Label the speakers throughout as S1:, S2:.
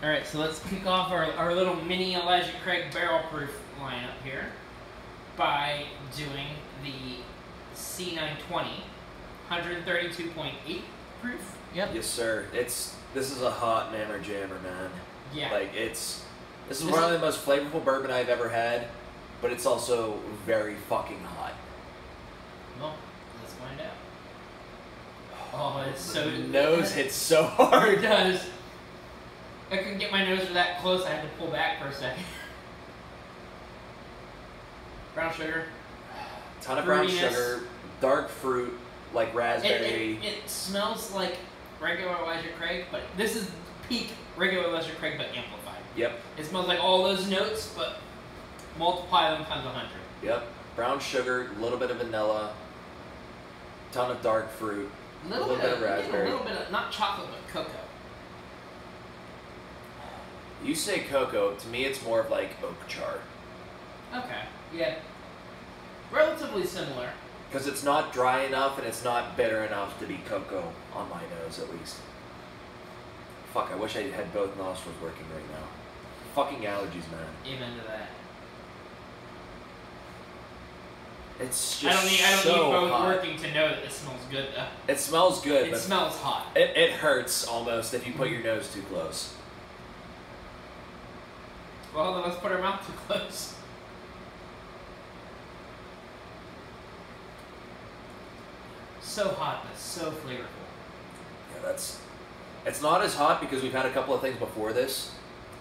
S1: Alright, so let's kick off our little mini Elijah Craig barrel proof lineup here by doing the C920, 132.8 proof. Yep.
S2: Yes, sir. This is a hot mammer jammer, man.
S1: Yeah.
S2: Like, this is one of the most flavorful bourbon I've ever had, but it's also very fucking hot.
S1: Well, let's find out. Oh, it's so...
S2: The nose hits so hard.
S1: It does. I couldn't get my nose that close, I had to pull back for a second. Brown sugar.
S2: Ton of brown sugar, dark fruit, like raspberry.
S1: It smells like regular Elijah Craig, but this is peak regular Elijah Craig, but amplified.
S2: Yep.
S1: It smells like all those notes, but multiply them times 100.
S2: Yep. Brown sugar, a little bit of vanilla, ton of dark fruit, a little bit of raspberry.
S1: A little bit of, not chocolate, but cocoa.
S2: You say cocoa, to me it's more of like oak char.
S1: Okay, yeah. Relatively similar.
S2: Because it's not dry enough and it's not bitter enough to be cocoa on my nose, at least. Fuck, I wish I had both nostrils working right now. Fucking allergies, man.
S1: Amen to that.
S2: It's just
S1: I don't need both
S2: hot.
S1: working to know that this smells good, though.
S2: It smells good,
S1: It
S2: but
S1: smells hot.
S2: it hurts almost if you put your nose too close.
S1: Well, then let's put our mouth too close. So hot, but so flavorful.
S2: Yeah, it's not as hot because we've had a couple of things before this,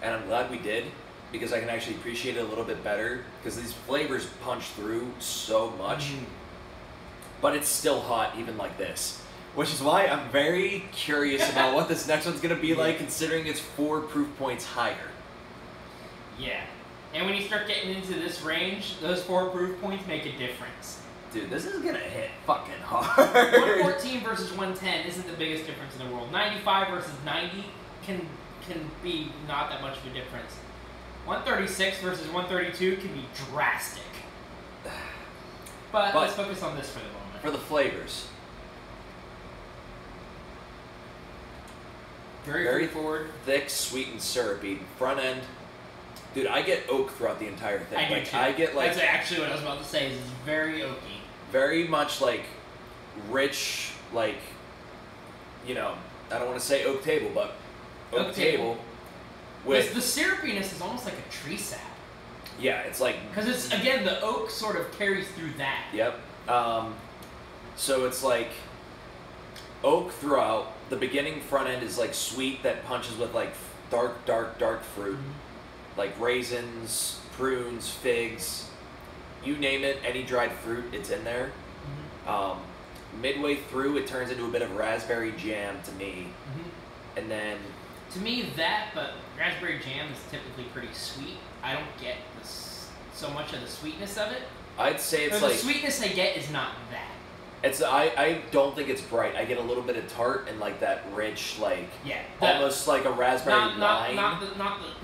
S2: and I'm glad we did, because I can actually appreciate it a little bit better, because these flavors punch through so much. But it's still hot even like this, which is why I'm very curious about what this next one's going to be like, considering it's 4 proof points higher.
S1: Yeah. And when you start getting into this range, those 4 proof points make a difference.
S2: Dude, this is going to hit fucking hard.
S1: 114 versus 110 isn't the biggest difference in the world. 95 versus 90 can be not that much of a difference. 136 versus 132 can be drastic. But let's focus on this for the moment.
S2: For the flavors.
S1: Very forward.
S2: Thick, sweet, and syrupy. Front end. Dude, I get oak throughout the entire thing.
S1: I do
S2: like,
S1: too.
S2: I get like...
S1: That's actually what I was about to say, is it's very oaky.
S2: Very much like rich, like, you know, I don't want to say oak table, but oak table. With
S1: the syrupiness is almost like a tree sap.
S2: Yeah, it's like...
S1: Because it's, again, the oak sort of carries through that.
S2: Yep. So it's like oak throughout. The beginning front end is like sweet that punches with like dark fruit. Like raisins, prunes, figs, you name it, any dried fruit, it's in there. Midway through, it turns into a bit of raspberry jam to me. And then...
S1: To me, but raspberry jam is typically pretty sweet. I don't get so much of the sweetness of it.
S2: I'd say it's
S1: or
S2: like...
S1: the sweetness I get is not that.
S2: I don't think it's bright. I get a little bit of tart and like that rich, like...
S1: Yeah.
S2: Almost like a raspberry wine.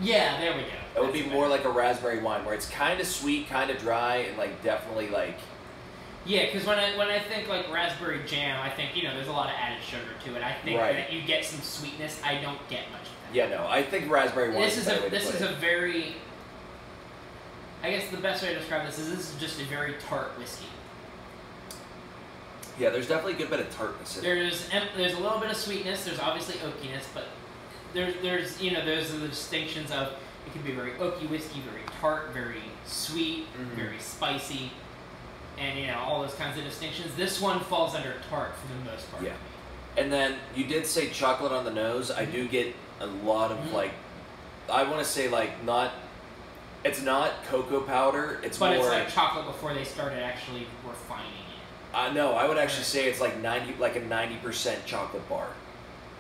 S1: Yeah, there we go.
S2: It would be more like a raspberry wine, where it's kind of sweet, kind of dry, and like definitely like...
S1: Yeah, because when I think like raspberry jam, I think, you know, there's a lot of added sugar to it. I think that you get some sweetness. I don't get much of that.
S2: Yeah, no, I think raspberry wine
S1: This is a very... I guess the best way to describe this is just a very tart whiskey.
S2: Yeah, there's definitely a good bit of tartness in it.
S1: There's a little bit of sweetness. There's obviously oakiness, but there's the distinctions of it can be very oaky whiskey, very tart, very sweet, very spicy, and you know all those kinds of distinctions. This one falls under tart for the most part.
S2: Yeah, and then you did say chocolate on the nose. I do get a lot of like, I want to say like not. It's not cocoa powder. It's more.
S1: But it's like chocolate before they started actually refining it.
S2: No, I would actually say it's like a 90% chocolate bar,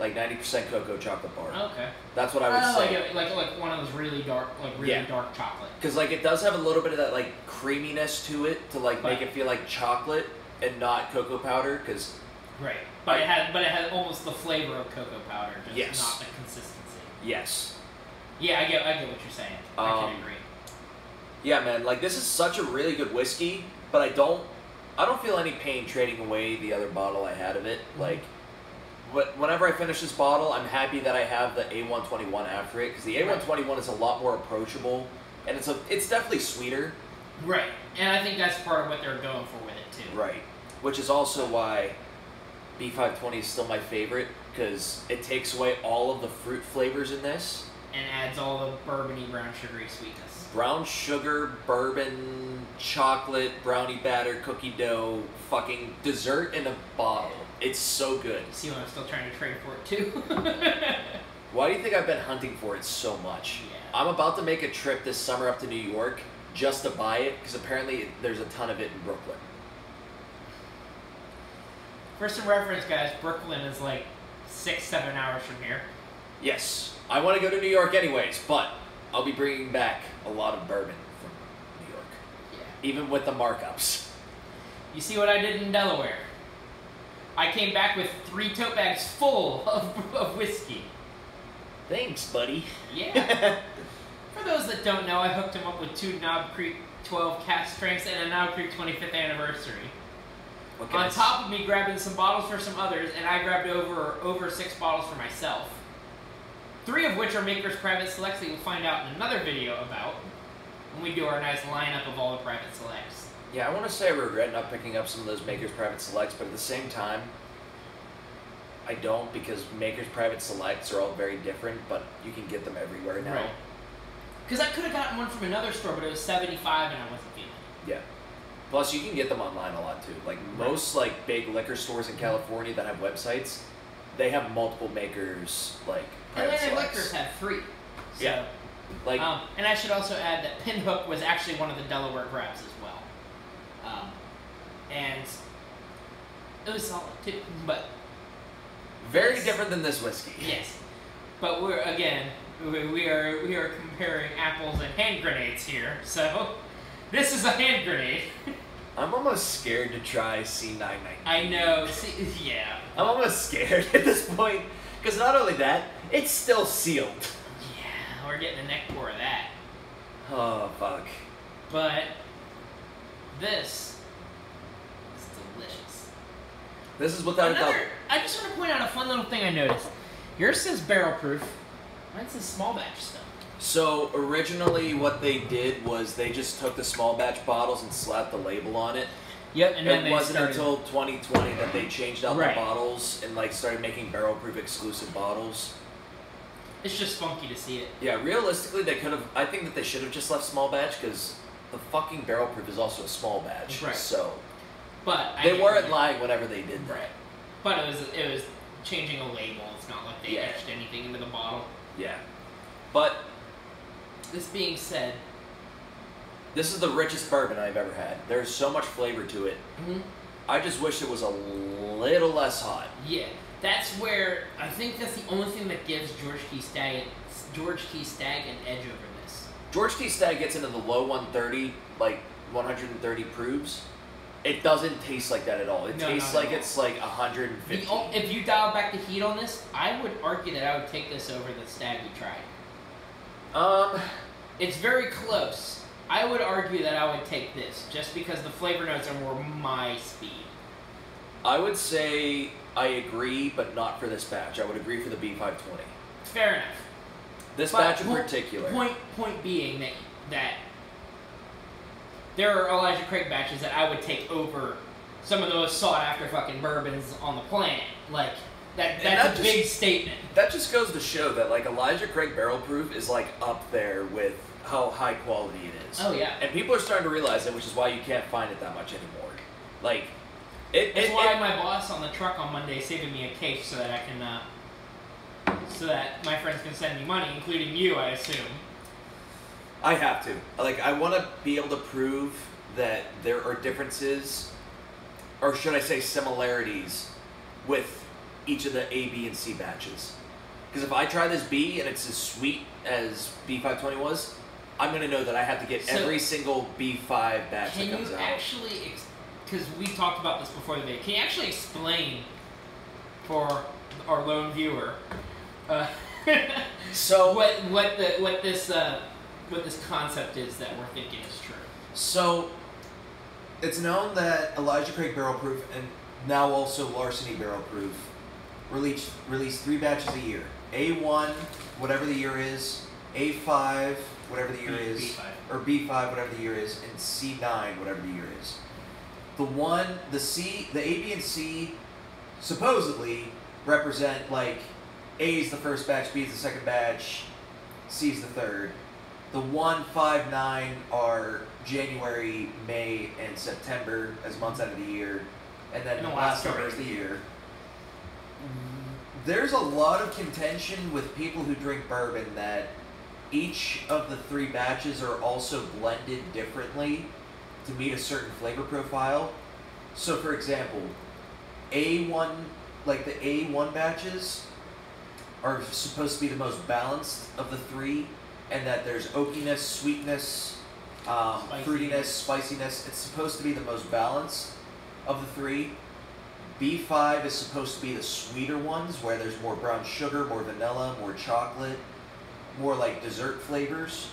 S2: like 90% cocoa chocolate bar.
S1: Okay.
S2: That's what I would say.
S1: Like one of those really dark, dark chocolate.
S2: Because like it does have a little bit of that like creaminess to it to like make it feel like chocolate and not cocoa powder. Because
S1: but it had almost the flavor of cocoa powder, just not the consistency.
S2: Yes.
S1: Yeah, I get what you're saying. I can agree.
S2: Yeah, man. Like this is such a really good whiskey, but I don't feel any pain trading away the other bottle I had of it. Like, whenever I finish this bottle, I'm happy that I have the A121 after it, because the A121 is a lot more approachable, and it's definitely sweeter.
S1: Right, and I think that's part of what they're going for with it too.
S2: Right, which is also why B520 is still my favorite, because it takes away all of the fruit flavors in this.
S1: And adds all the bourbony, brown sugary sweetness.
S2: Brown sugar, bourbon, chocolate, brownie batter, cookie dough, fucking dessert in a bottle. It's so good.
S1: See why I'm still trying to trade for it too?
S2: Why do you think I've been hunting for it so much?
S1: Yeah.
S2: I'm about to make a trip this summer up to New York just to buy it, because apparently there's a ton of it in Brooklyn.
S1: For some reference, guys, Brooklyn is like 6-7 hours from here.
S2: Yes, I want to go to New York anyways, but I'll be bringing back a lot of bourbon from New York.
S1: Yeah.
S2: Even with the markups.
S1: You see what I did in Delaware? I came back with 3 tote bags full of whiskey.
S2: Thanks, buddy.
S1: Yeah. For those that don't know, I hooked him up with 2 Knob Creek 12 cask strengths and a Knob Creek 25th anniversary. On top of me grabbing some bottles for some others, and I grabbed over 6 bottles for myself. 3 of which are Maker's Private Selects that you'll find out in another video about when we do our nice lineup of all the Private Selects.
S2: Yeah, I want to say I regret not picking up some of those Maker's Private Selects, but at the same time, I don't, because Maker's Private Selects are all very different, but you can get them everywhere now.
S1: Right. Because I could have gotten one from another store, but it was $75 and I wasn't feeling it.
S2: Yeah. Plus, you can get them online a lot too. Like most like big liquor stores in California that have websites, they have multiple makers like Private
S1: Atlantic
S2: Selects.
S1: Liquors have free. So,
S2: Yeah. Like,
S1: and I should also add that Pinhook was actually one of the Delaware grabs as well. And it was solid too, but
S2: very different than this whiskey.
S1: yes. But we are comparing apples and hand grenades here. So this is a hand grenade.
S2: I'm almost scared to try C920.
S1: I know. See, yeah.
S2: I'm almost scared at this point, because not only that, it's still sealed.
S1: Yeah, we're getting a neck pour of that.
S2: Oh, fuck.
S1: But this is delicious.
S2: This is without a doubt.
S1: I just want to point out a fun little thing I noticed. Yours says barrel proof. Mine says small batch stuff.
S2: So originally what they did was they just took the small batch bottles and slapped the label on it.
S1: Yep, and then
S2: it
S1: they
S2: wasn't
S1: started...
S2: until 2020 that they changed out
S1: Right.
S2: the bottles and like started making barrel proof exclusive bottles.
S1: It's just funky to see it.
S2: Yeah, realistically they could have, I think that they should have just left small batch, because the fucking barrel proof is also a small batch.
S1: Right.
S2: So
S1: But
S2: they weren't lying whenever they did that.
S1: Right. But it was changing a label. It's not like they
S2: Yeah.
S1: etched anything into the bottle.
S2: Yeah. But
S1: This being said,
S2: this is the richest bourbon I've ever had. There's so much flavor to it. I just wish it was a little less hot.
S1: yeah, that's where I think that's the only thing that gives George T. Stagg an edge over this.
S2: George T. Stagg gets into the low 130, like 130 proofs. It doesn't taste like that at all. It tastes like it's like 150.
S1: If you dial back the heat on this, I would argue that I would take this over the Stagg you tried. It's very close. I would argue that I would take this, just because the flavor notes are more my speed.
S2: I would say I agree, but not for this batch. I would agree for the B520.
S1: Fair enough.
S2: This batch in particular.
S1: Point being that there are Elijah Craig batches that I would take over some of those sought-after fucking bourbons on the planet. Like, that's a big statement.
S2: That just goes to show that, like, Elijah Craig Barrel Proof is, like, up there with how high quality it is.
S1: Oh, yeah.
S2: And people are starting to realize it, which is why you can't find it that much anymore. Like,
S1: That's why my boss on the truck on Monday is saving me a case so that I can, so that my friends can send me money, including you, I assume.
S2: I have to. Like, I want to be able to prove that there are differences, or should I say similarities, with each of the A, B, and C batches. Because if I try this B and it's as sweet as B520 was, I'm going to know that I have to get every single B5 batch that comes out.
S1: Can you actually, because we talked about this before the video, can you actually explain for our lone viewer
S2: so
S1: what this concept is that we're thinking is true?
S2: So it's known that Elijah Craig Barrel Proof and now also Larceny Barrel Proof
S3: release 3 batches a year. A1, whatever the year is, A5, whatever the year is,
S1: B5.
S3: or B5, whatever the year is, and C9, whatever the year is. The A, B, and C supposedly represent, like, A is the first batch, B is the second batch, C is the third. The 1, 5, 9 are January, May, and September as months out of the year, and then the last number is the year. There's a lot of contention with people who drink bourbon that each of the 3 batches are also blended differently to meet a certain flavor profile. So, for example, A1, like the A1 batches are supposed to be the most balanced of the 3, and that there's oakiness, sweetness, fruitiness, spiciness. It's supposed to be the most balanced of the 3. B5 is supposed to be the sweeter ones, where there's more brown sugar, more vanilla, more chocolate, more like dessert flavors.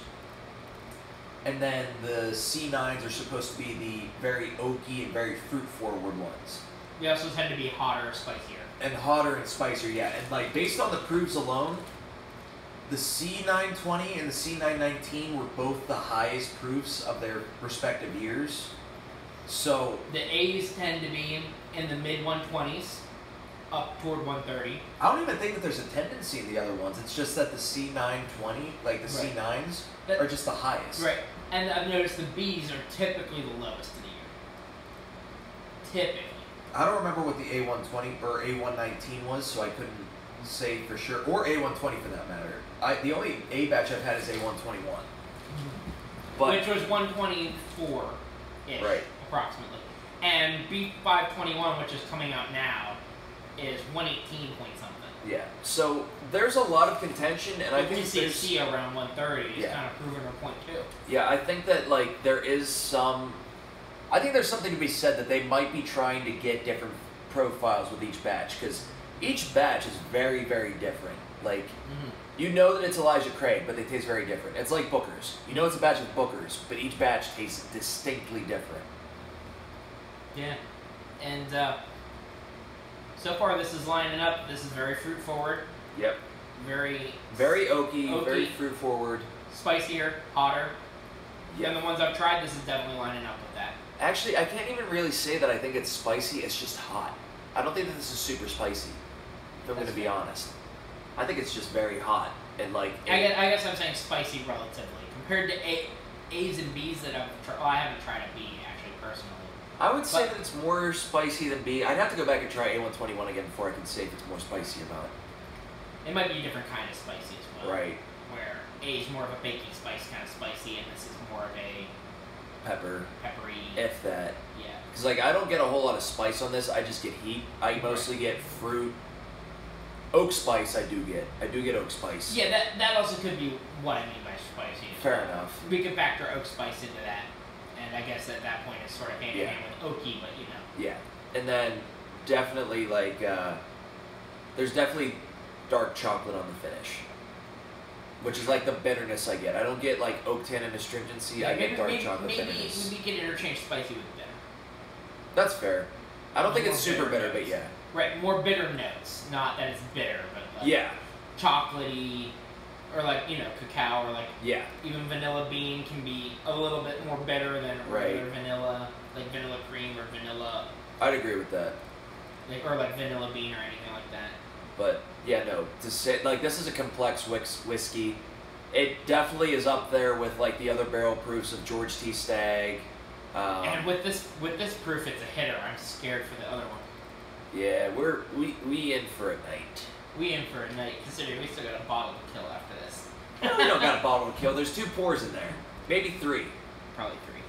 S3: And then the C9s are supposed to be the very oaky and very fruit-forward ones.
S1: They also tend to be hotter or spicier.
S3: And hotter and spicier, yeah. And like based on the proofs alone, the C920 and the C919 were both the highest proofs of their respective years. So
S1: the A's tend to be in the mid 120s, up toward 130.
S3: I don't even think that there's a tendency in the other ones. It's just that the C920, like the
S1: Right.
S3: C9s,
S1: That-
S3: are just the highest.
S1: Right. And I've noticed the B's are typically the lowest of the year. Typically.
S3: I don't remember what the A120 or A119 was, so I couldn't say for sure, or A120 for that matter. The only A batch I've had is A121. But
S1: Which was 124-ish,
S3: Right.
S1: approximately. And B521, which is coming out now, is 118 point something.
S3: yeah, so there's a lot of contention, and I think there's
S1: C around 130 is
S3: Yeah.
S1: kind of proving her point too.
S2: Yeah, I think that like there is some. I think there's something to be said that they might be trying to get different profiles with each batch, because each batch is very, very different. Like, you know that it's Elijah Craig, but they taste very different. It's like Booker's. You know it's a batch of Booker's, but each batch tastes distinctly different.
S1: Yeah. And so far this is lining up. This is very fruit forward,
S2: Yep.
S1: very
S2: Very oaky, very
S1: Oaky.
S2: fruit forward.
S1: spicier, hotter.
S2: Yeah.
S1: Than the ones I've tried. This is definitely lining up with that.
S2: Actually, I can't even really say that I think it's spicy. It's just hot. I don't think that this is super spicy, if I'm going to be honest. I think it's just very hot. And like,
S1: I guess I'm saying spicy relatively compared to A's and B's that I've tried. Well, I haven't tried a B actually personally.
S2: I would say that it's more spicy than B. I'd have to go back and try A121 again before I can say if it's more spicy or not.
S1: It might be a different kind of spicy as well.
S2: Right.
S1: Where A is more of a baking spice kind of spicy, and this is more of a
S2: Pepper,
S1: peppery.
S2: if that.
S1: Yeah.
S2: Because like I don't get a whole lot of spice on this. I just get heat. I mostly get fruit. Oak spice I do get. I do get oak spice.
S1: Yeah, that also could be what I mean by spicy.
S2: Fair enough.
S1: We could factor oak spice into that, and I guess at that point it's sort of hand in hand with oaky, but you know.
S2: Yeah. And then definitely like there's definitely dark chocolate on the finish. Which is like the bitterness I get. I don't get like oak tannin astringency. I get dark chocolate bitterness.
S1: Maybe we can interchange spicy with bitter.
S2: That's fair. I don't think
S1: More
S2: it's super bitter,
S1: notes.
S2: but yeah.
S1: Right, more bitter notes. Not that it's bitter, but like
S2: Yeah.
S1: chocolatey, or like, you know, cacao, or like
S2: Yeah.
S1: even vanilla bean can be a little bit more bitter than regular vanilla, like vanilla cream or vanilla,
S2: I'd agree with that.
S1: like, or like vanilla bean or anything like that.
S2: But yeah, no. To say like this is a complex whiskey. It definitely is up there with like the other barrel proofs of George T. Stagg.
S1: And with this proof, it's a hitter. I'm scared for the other one.
S2: Yeah, we in for a night.
S1: We in for a night, considering we still got a bottle to kill after this.
S2: We don't got a bottle to kill. There's 2 pours in there, maybe 3.
S1: Probably 3.